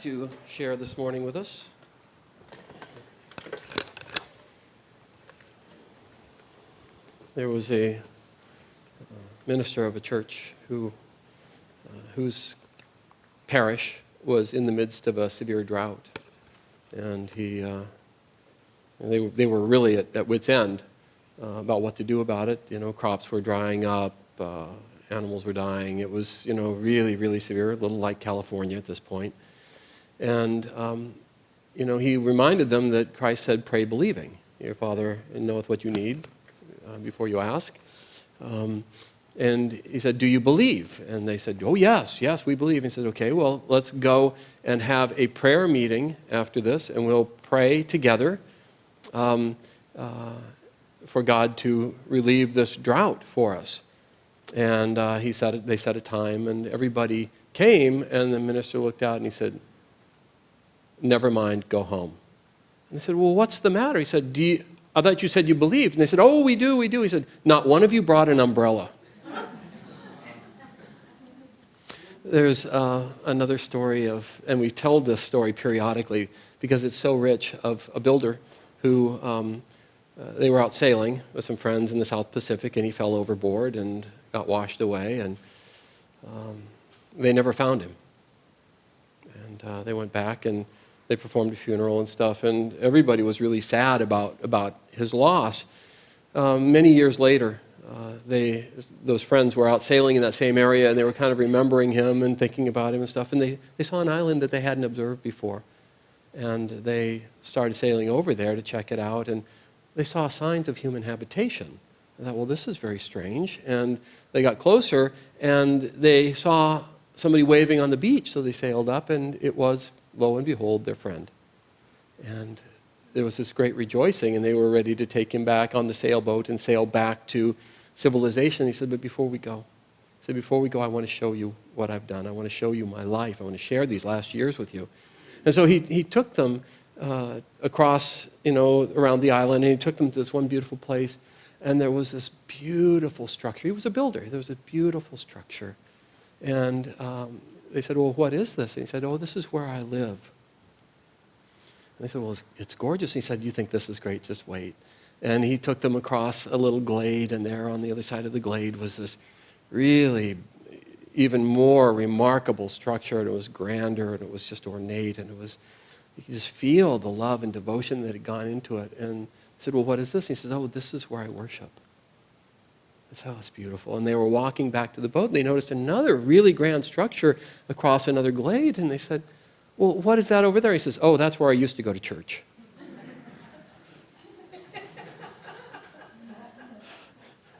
to share this morning with us. There was a minister of a church whose parish was in the midst of a severe drought, and they were really at wit's end about what to do about it. You know, crops were drying up, animals were dying. It was, really, really severe, a little like California at this point. And, he reminded them that Christ said, pray believing. Your Father knoweth what you need before you ask. And he said, do you believe? And they said, oh, yes, we believe. And he said, okay, well, let's go and have a prayer meeting after this, and we'll pray together for God to relieve this drought for us. And they set a time, and everybody came, and the minister looked out and he said, never mind, go home. And they said, well, what's the matter? He said, I thought you said you believed. And they said, oh, we do. He said, not one of you brought an umbrella. There's another story and we tell this story periodically because it's so rich, of a builder who, they were out sailing with some friends in the South Pacific, and he fell overboard and got washed away, and they never found him. And they went back and they performed a funeral and stuff, and everybody was really sad about his loss. Many years later, those friends were out sailing in that same area, and they were kind of remembering him and thinking about him and stuff, and they saw an island that they hadn't observed before. And they started sailing over there to check it out, and they saw signs of human habitation. I thought, well, this is very strange. And they got closer, and they saw somebody waving on the beach, so they sailed up, and it was, lo and behold, their friend. And there was this great rejoicing, and they were ready to take him back on the sailboat and sail back to civilization. He said, but before we go, I want to show you what I've done. I want to show you my life. I want to share these last years with you. And so he took them across, around the island, and he took them to this one beautiful place, and there was this beautiful structure. He was a builder. There was a beautiful structure. And they said, well, what is this? And he said, oh, this is where I live. And they said, well, it's gorgeous. And he said, you think this is great? Just wait. And he took them across a little glade, and there on the other side of the glade was this really even more remarkable structure, and it was grander, and it was just ornate, and you could just feel the love and devotion that had gone into it. And I said, well, what is this? And he said, oh, this is where I worship. That's how it's beautiful. And they were walking back to the boat, and they noticed another really grand structure across another glade, and they said, well, what is that over there? He says, oh, that's where I used to go to church.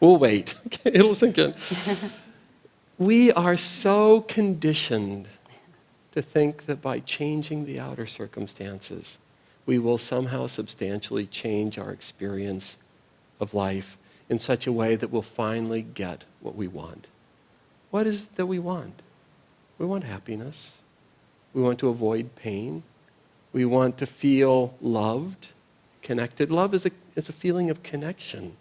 We'll wait. It'll sink in. We are so conditioned to think that by changing the outer circumstances, we will somehow substantially change our experience of life in such a way that we'll finally get what we want. What is it that we want? We want happiness. We want to avoid pain. We want to feel loved, connected. Love is a feeling of connection.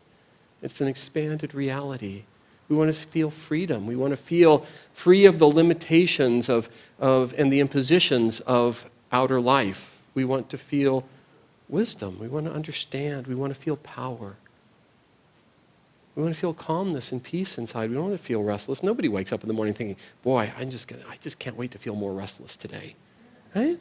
It's an expanded reality. We want to feel freedom. We want to feel free of the limitations of and the impositions of outer life. We want to feel wisdom. We want to understand. We want to feel power. We want to feel calmness and peace inside. We don't want to feel restless. Nobody wakes up in the morning thinking, boy, I just can't wait to feel more restless today. Right?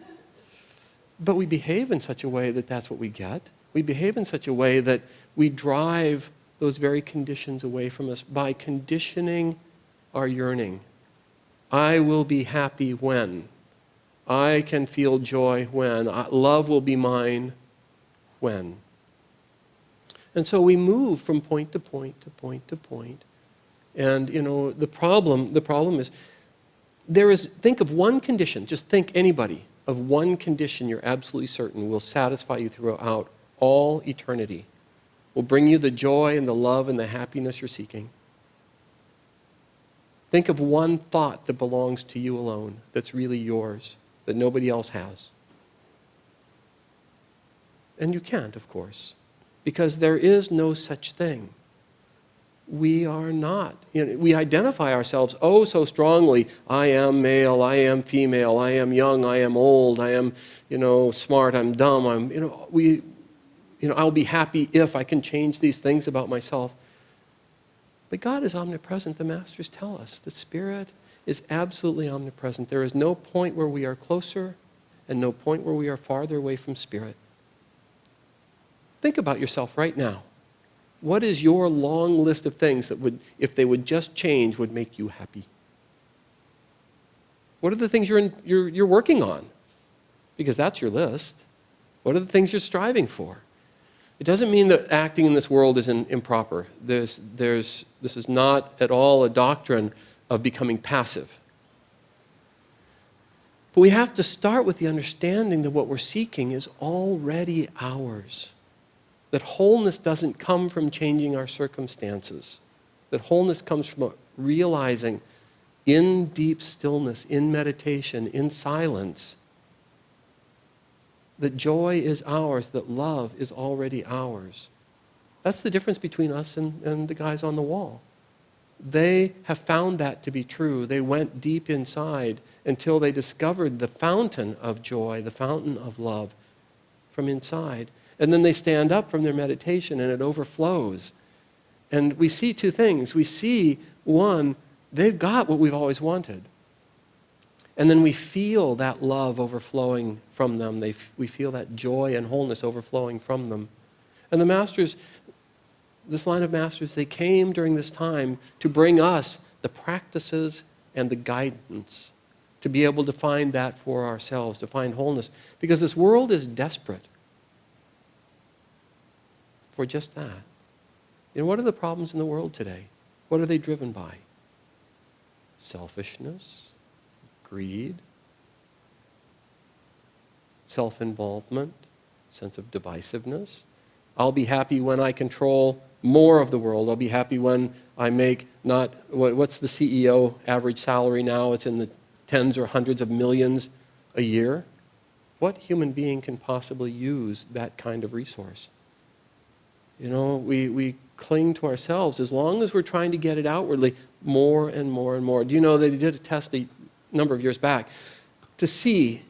But we behave in such a way that that's what we get. We behave in such a way that we drive those very conditions away from us by conditioning our yearning. I will be happy when. I can feel joy when. Love will be mine when. And so we move from point to point to point to point. And, the problem is, think of one condition, just think anybody of one condition you're absolutely certain will satisfy you throughout all eternity. Will bring you the joy and the love and the happiness you're seeking. Think of one thought that belongs to you alone, that's really yours, that nobody else has. And you can't, of course, because there is no such thing. we are not. We identify ourselves oh so strongly. I am male, I am female, I am young, I am old, I am, smart, I'm dumb, I'll be happy if I can change these things about myself. But God is omnipresent. The Masters tell us the Spirit is absolutely omnipresent. There is no point where we are closer and no point where we are farther away from Spirit. Think about yourself right now. What is your long list of things that would, if they would just change, would make you happy? What are the things you're working on? Because that's your list. What are the things you're striving for? It doesn't mean that acting in this world is improper. This is not at all a doctrine of becoming passive. But we have to start with the understanding that what we're seeking is already ours. That wholeness doesn't come from changing our circumstances. That wholeness comes from realizing in deep stillness, in meditation, in silence, that joy is ours, that love is already ours. That's the difference between us and the guys on the wall. They have found that to be true. They went deep inside until they discovered the fountain of joy, the fountain of love from inside. And then they stand up from their meditation and it overflows. And we see two things. We see, one, they've got what we've always wanted. And then we feel that love overflowing from them. We feel that joy and wholeness overflowing from them. And the Masters, this line of Masters, they came during this time to bring us the practices and the guidance to be able to find that for ourselves, to find wholeness. Because this world is desperate for just that. What are the problems in the world today? What are they driven by? Selfishness, greed, self-involvement, sense of divisiveness. I'll be happy when I control more of the world. I'll be happy when I make not, what's the CEO average salary now? It's in the tens or hundreds of millions a year. What human being can possibly use that kind of resource? We cling to ourselves as long as we're trying to get it outwardly more and more and more. Do you know they did a test a number of years back to see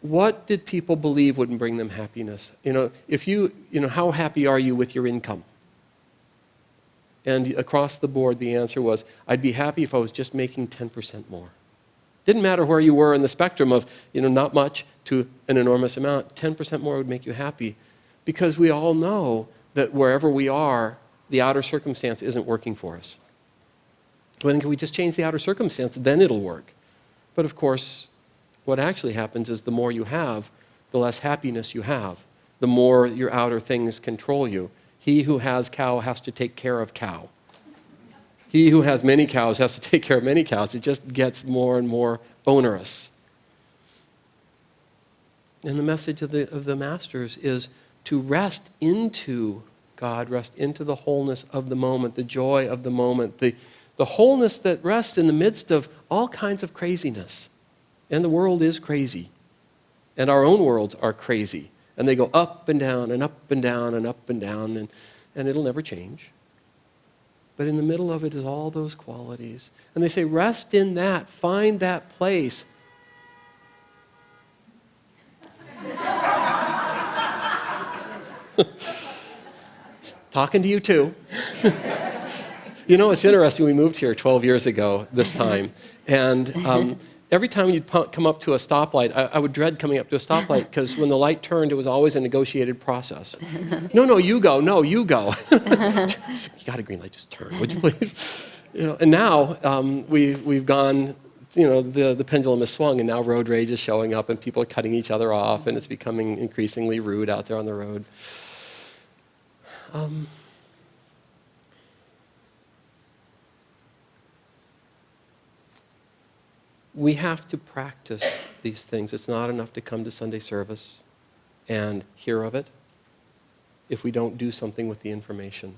what did people believe would bring them happiness? How happy are you with your income? And across the board, the answer was, I'd be happy if I was just making 10% more. Didn't matter where you were in the spectrum of, not much to an enormous amount. 10% more would make you happy. Because we all know that wherever we are, the outer circumstance isn't working for us. When can we just change the outer circumstance, then it'll work. But of course, what actually happens is the more you have, the less happiness you have. The more your outer things control you. He who has cow has to take care of cow. He who has many cows has to take care of many cows. It just gets more and more onerous. And the message of the Masters is to rest into God, rest into the wholeness of the moment, the joy of the moment, the wholeness that rests in the midst of all kinds of craziness. And the world is crazy. And our own worlds are crazy. And they go up and down and up and down and up and down, and it'll never change. But in the middle of it is all those qualities. And they say, rest in that, find that place. Talking to you too. It's interesting. We moved here 12 years ago this time. And every time you'd come up to a stoplight, I would dread coming up to a stoplight because when the light turned, it was always a negotiated process. No, you go. No, you go. You got a green light, just turn, would you please? And now we've gone, the pendulum has swung, and now road rage is showing up, and people are cutting each other off, and it's becoming increasingly rude out there on the road. We have to practice these things. It's not enough to come to Sunday service and hear of it if we don't do something with the information.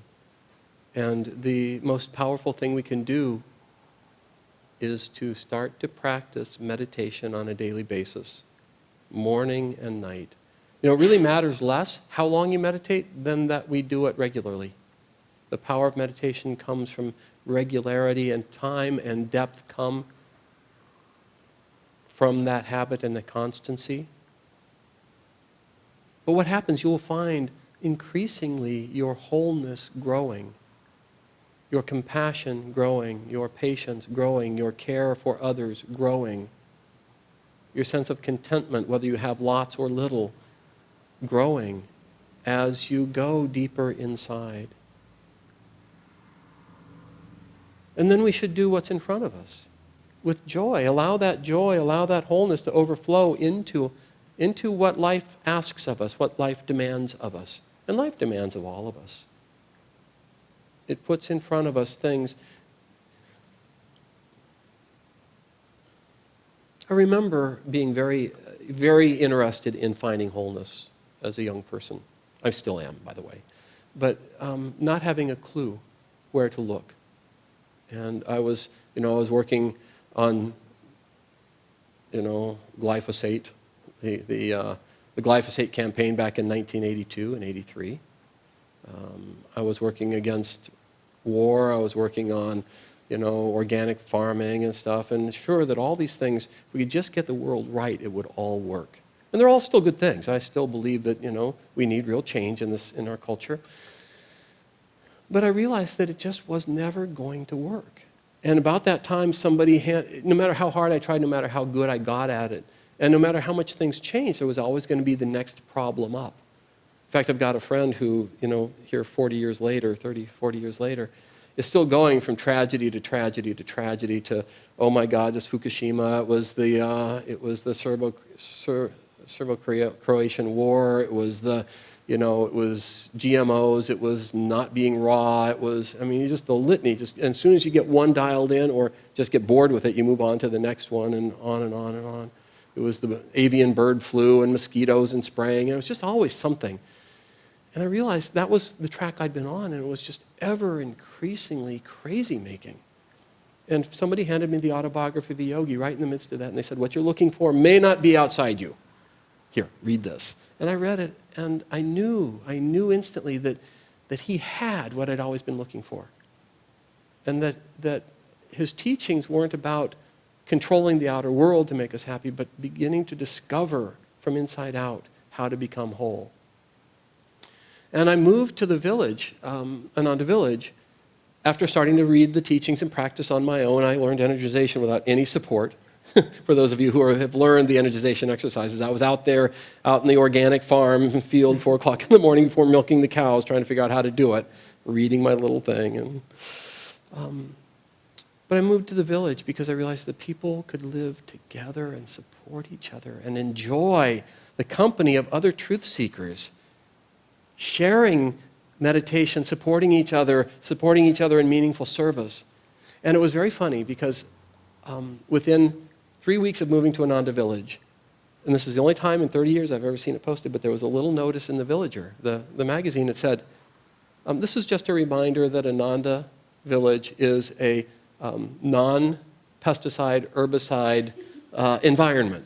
And the most powerful thing we can do is to start to practice meditation on a daily basis, morning and night. It really matters less how long you meditate than that we do it regularly. The power of meditation comes from regularity, and time and depth come from that habit and the constancy. But what happens, you will find increasingly your wholeness growing, your compassion growing, your patience growing, your care for others growing, your sense of contentment, whether you have lots or little, growing as you go deeper inside. And then we should do what's in front of us with joy. Allow that wholeness to overflow into what life asks of us, what life demands of us. And life demands of all of us. It puts in front of us things. I remember being very, very interested in finding wholeness as a young person. I still am, by the way. But not having a clue where to look. And I was working on, glyphosate, the glyphosate campaign back in 1982 and 83. I was working against war. I was working on, organic farming and stuff. And sure that all these things, if we could just get the world right, it would all work. And they're all still good things. I still believe that, we need real change in our culture. But I realized that it just was never going to work. And about that time, no matter how hard I tried, no matter how good I got at it, and no matter how much things changed, there was always going to be the next problem up. In fact, I've got a friend who, here 40 years later, is still going from tragedy to tragedy to tragedy to, oh my God, this Fukushima, it was the Serbo-Croatian War, it was it was GMOs, it was not being raw, just the litany. Just as soon as you get one dialed in or just get bored with it, you move on to the next one and on and on and on. It was the avian bird flu and mosquitoes and spraying, and it was just always something. And I realized that was the track I'd been on, and it was just ever increasingly crazy-making. And somebody handed me the autobiography of a yogi right in the midst of that, and they said, what you're looking for may not be outside you. Here, read this. And I read it, and I knew instantly that he had what I'd always been looking for. And that his teachings weren't about controlling the outer world to make us happy, but beginning to discover from inside out how to become whole. And I moved to the village, Ananda Village, after starting to read the teachings and practice on my own. I learned energization without any support. For those of you who have learned the energization exercises, I was out there, out in the organic farm field, 4 o'clock in the morning before milking the cows, trying to figure out how to do it, reading my little thing. But I moved to the village because I realized that people could live together and support each other and enjoy the company of other truth seekers, sharing meditation, supporting each other in meaningful service. And it was very funny because within 3 weeks of moving to Ananda Village, and this is the only time in 30 years I've ever seen it posted, but there was a little notice in the Villager, the magazine. It said, this is just a reminder that Ananda Village is a non-pesticide, herbicide environment.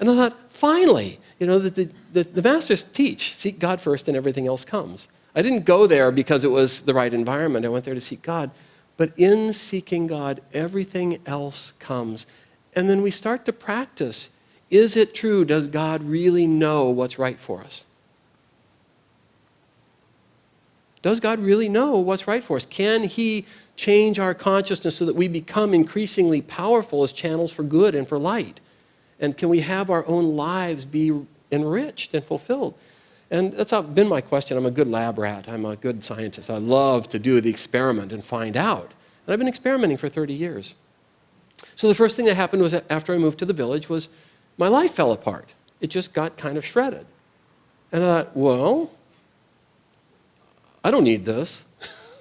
And I thought, finally, the masters teach, seek God first and everything else comes. I didn't go there because it was the right environment. I went there to seek God. But in seeking God, everything else comes. And then we start to practice. Is it true? Does God really know what's right for us? Does God really know what's right for us? Can He change our consciousness so that we become increasingly powerful as channels for good and for light? And can we have our own lives be enriched and fulfilled? And that's been my question. I'm a good lab rat. I'm a good scientist. I love to do the experiment and find out. And I've been experimenting for 30 years. So the first thing that happened was that after I moved to the village was my life fell apart. It just got kind of shredded. And I thought, well, I don't need this.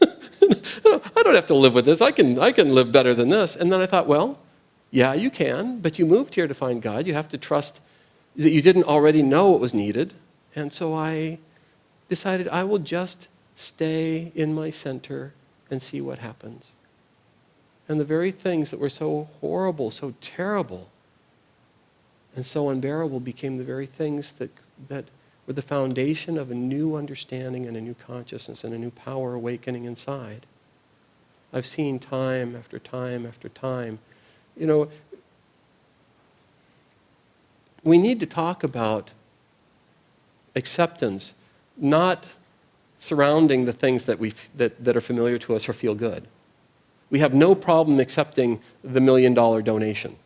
I don't have to live with this. I can live better than this. And then I thought, well, yeah, you can, but you moved here to find God. You have to trust that you didn't already know what was needed. And so I decided I will just stay in my center and see what happens. And the very things that were so horrible, so terrible, and so unbearable became the very things that were the foundation of a new understanding and a new consciousness and a new power awakening inside. I've seen time after time after time. We need to talk about acceptance, not surrounding the things that are familiar to us or feel good. We have no problem accepting the $1 million donation.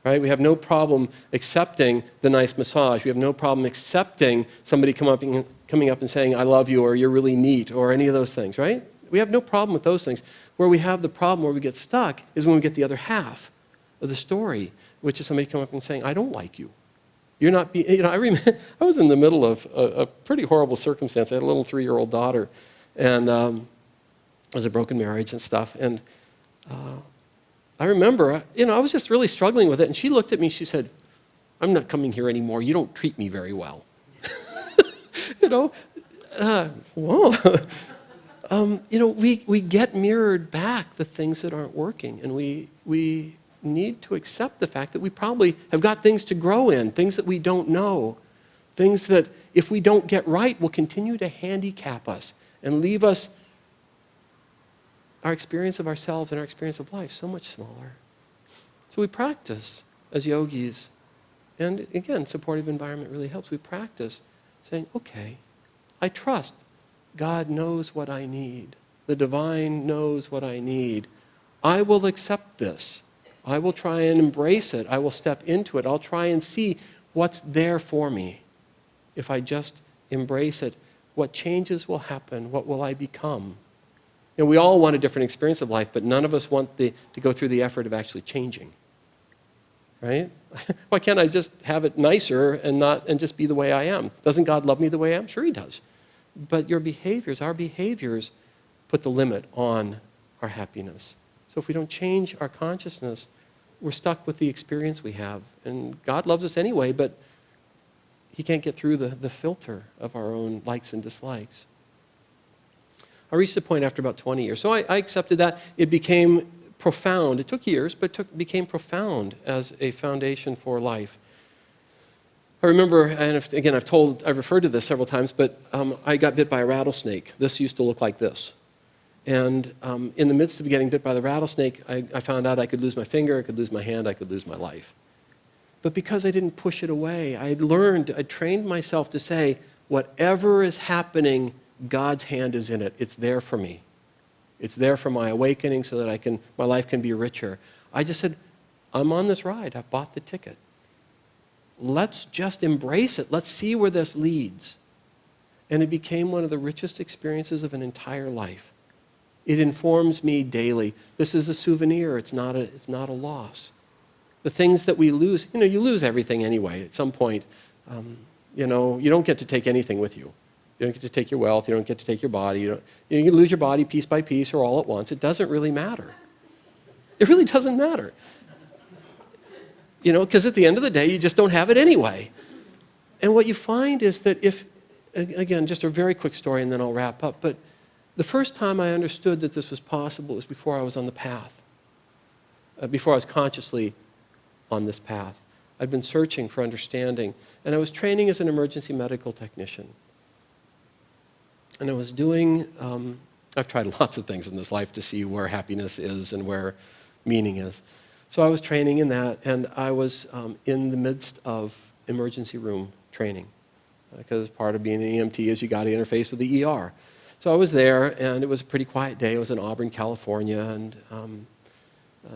Right? We have no problem accepting the nice massage. We have no problem accepting somebody coming up and saying, I love you, or you're really neat, or any of those things, right? We have no problem with those things. Where we have the problem, where we get stuck, is when we get the other half of the story, which is somebody coming up and saying, I don't like you. You're not I remember I was in the middle of a pretty horrible circumstance. I had a little 3-year-old daughter, and it was a broken marriage and stuff, and I remember, I was just really struggling with it, and she looked at me, she said, I'm not coming here anymore. You don't treat me very well. We get mirrored back the things that aren't working, and we need to accept the fact that we probably have got things to grow in, things that we don't know, things that if we don't get right will continue to handicap us and leave us our experience of ourselves and our experience of life so much smaller. So we practice as yogis, and again, supportive environment really helps. We practice saying, okay, I trust God knows what I need. The divine knows what I need. I will accept this. I will try and embrace it. I will step into it. I'll try and see what's there for me. If I just embrace it, what changes will happen? What will I become? We all want a different experience of life, but none of us want to go through the effort of actually changing. Right? Why can't I just have it nicer and just be the way I am? Doesn't God love me the way I am? Sure he does. But our behaviors put the limit on our happiness. So if we don't change our consciousness, we're stuck with the experience we have. And God loves us anyway, but he can't get through the filter of our own likes and dislikes. I reached a point after about 20 years. So I accepted that. It became profound. It took years, but became profound as a foundation for life. I remember, and again, I've referred to this several times, but I got bit by a rattlesnake. This used to look like this. And in the midst of getting bit by the rattlesnake, I found out I could lose my finger, I could lose my hand, I could lose my life. But because I didn't push it away, I trained myself to say, whatever is happening, God's hand is in it. It's there for me. It's there for my awakening so that my life can be richer. I just said, I'm on this ride. I've bought the ticket. Let's just embrace it. Let's see where this leads. And it became one of the richest experiences of an entire life. It informs me daily. This is a souvenir. It's not a loss. The things that we lose, you lose everything anyway at some point. You don't get to take anything with you. You don't get to take your wealth. You don't get to take your body. You can lose your body piece by piece or all at once. It doesn't really matter. It really doesn't matter. Because at the end of the day, you just don't have it anyway. And what you find is that again, just a very quick story and then I'll wrap up, but the first time I understood that this was possible was before I was on the path, before I was consciously on this path. I'd been searching for understanding, and I was training as an emergency medical technician. And I was doing, I've tried lots of things in this life to see where happiness is and where meaning is. So I was training in that, and I was in the midst of emergency room training. Because part of being an EMT is you got to interface with the ER. So I was there, and it was a pretty quiet day. I was in Auburn, California, and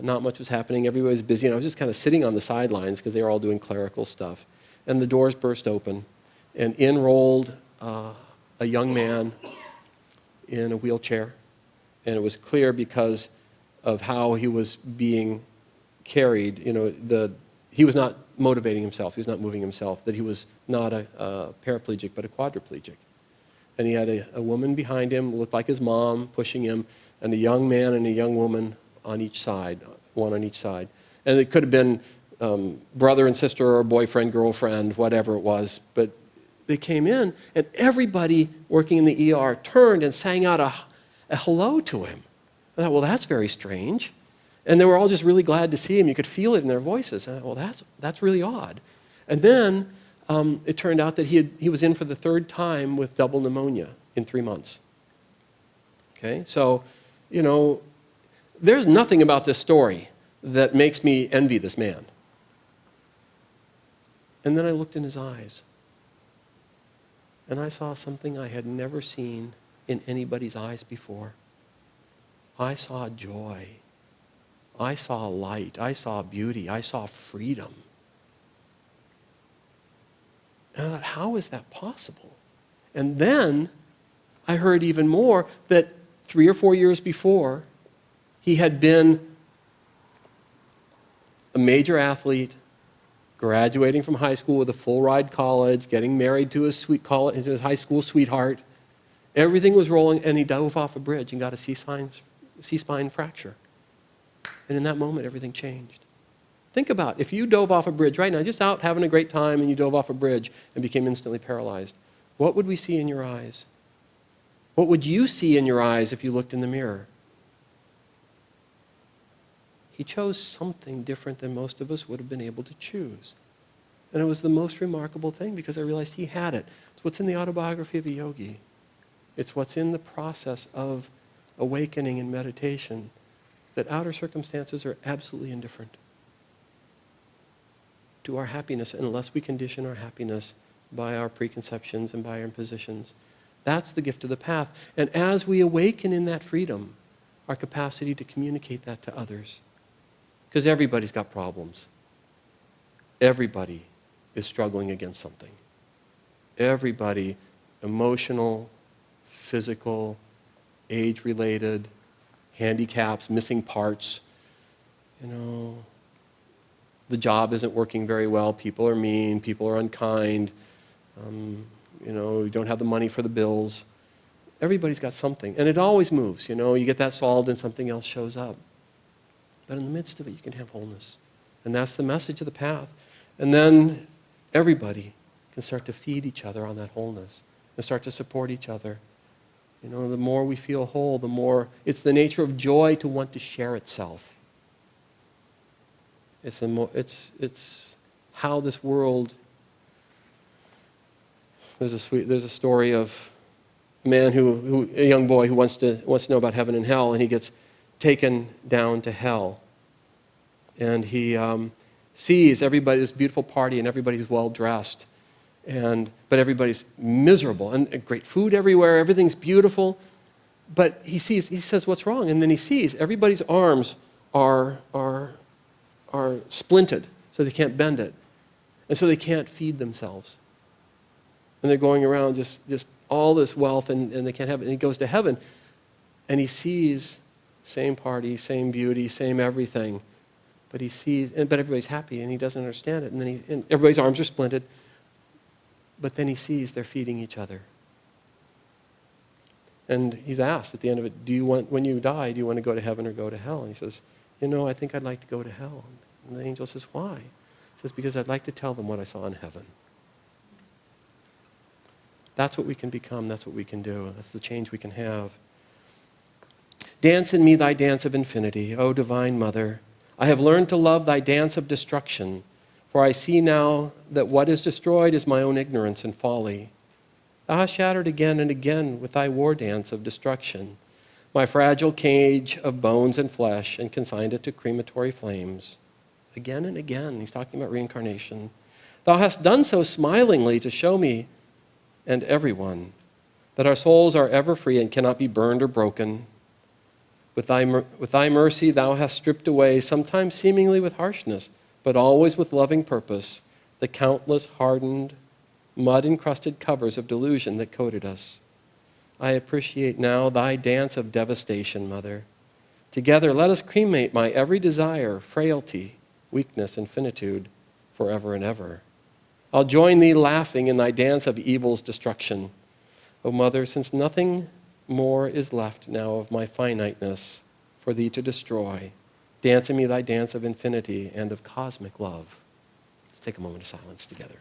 not much was happening. Everybody was busy, and I was just kind of sitting on the sidelines because they were all doing clerical stuff. And the doors burst open, and in rolled a young man in a wheelchair. And it was clear because of how he was being carried, he was not motivating himself, he was not moving himself, that he was not a paraplegic but a quadriplegic. And he had a woman behind him, looked like his mom, pushing him, and a young man and a young woman on each side, one on each side. And it could have been brother and sister or boyfriend, girlfriend, whatever it was, but they came in, and everybody working in the ER turned and sang out a hello to him. I thought, well, that's very strange. And they were all just really glad to see him. You could feel it in their voices. And I thought, well, that's really odd. And then it turned out that he was in for the third time with double pneumonia in 3 months. Okay, so, there's nothing about this story that makes me envy this man. And then I looked in his eyes, and I saw something I had never seen in anybody's eyes before. I saw joy. I saw light. I saw beauty. I saw freedom. And I thought, how is that possible? And then I heard even more that 3 or 4 years before, he had been a major athlete, graduating from high school with a full-ride college, getting married to his high school sweetheart. Everything was rolling, and he dove off a bridge and got a C-spine fracture. And in that moment, everything changed. Think about if you dove off a bridge right now, just out having a great time, and you dove off a bridge and became instantly paralyzed. What would we see in your eyes? What would you see in your eyes if you looked in the mirror? He chose something different than most of us would have been able to choose. And it was the most remarkable thing because I realized he had it. It's what's in the autobiography of a yogi. It's what's in the process of awakening and meditation, that outer circumstances are absolutely indifferent to our happiness unless we condition our happiness by our preconceptions and by our impositions. That's the gift of the path. And as we awaken in that freedom, our capacity to communicate that to others. Because everybody's got problems. Everybody is struggling against something. Everybody, emotional, physical, age-related, handicaps, missing parts. The job isn't working very well. People are mean. People are unkind. You don't have the money for the bills. Everybody's got something. And it always moves. You get that solved and something else shows up. But in the midst of it, you can have wholeness. And that's the message of the path. And then everybody can start to feed each other on that wholeness and start to support each other. The more we feel whole, the more it's the nature of joy to want to share itself. It's how this world. There's a story of a man a young boy who wants to know about heaven and hell, and he gets taken down to hell. And he sees everybody, this beautiful party, and everybody's well-dressed. But everybody's miserable, and great food everywhere, everything's beautiful. But he says, what's wrong? And then he sees everybody's arms are splinted, so they can't bend it. And so they can't feed themselves. And they're going around just all this wealth, and they can't have it. And he goes to heaven, and he sees same party, same beauty, same everything. But but everybody's happy, and he doesn't understand it. And everybody's arms are splinted. But then he sees they're feeding each other. And he's asked at the end of it, when you die, do you want to go to heaven or go to hell? And he says, I think I'd like to go to hell. And the angel says, why? He says, because I'd like to tell them what I saw in heaven. That's what we can become. That's what we can do. That's the change we can have. Dance in me thy dance of infinity, O divine mother. I have learned to love thy dance of destruction, for I see now that what is destroyed is my own ignorance and folly. Thou hast shattered again and again with thy war dance of destruction my fragile cage of bones and flesh and consigned it to crematory flames. Again and again, he's talking about reincarnation. Thou hast done so smilingly to show me and everyone that our souls are ever free and cannot be burned or broken. With thy mercy thou hast stripped away, sometimes seemingly with harshness, but always with loving purpose, the countless hardened, mud-encrusted covers of delusion that coated us. I appreciate now thy dance of devastation, Mother. Together let us cremate my every desire, frailty, weakness, and finitude forever and ever. I'll join thee laughing in thy dance of evil's destruction. O Mother, since nothing more is left now of my finiteness for thee to destroy, dance in me thy dance of infinity and of cosmic love. Let's take a moment of silence together.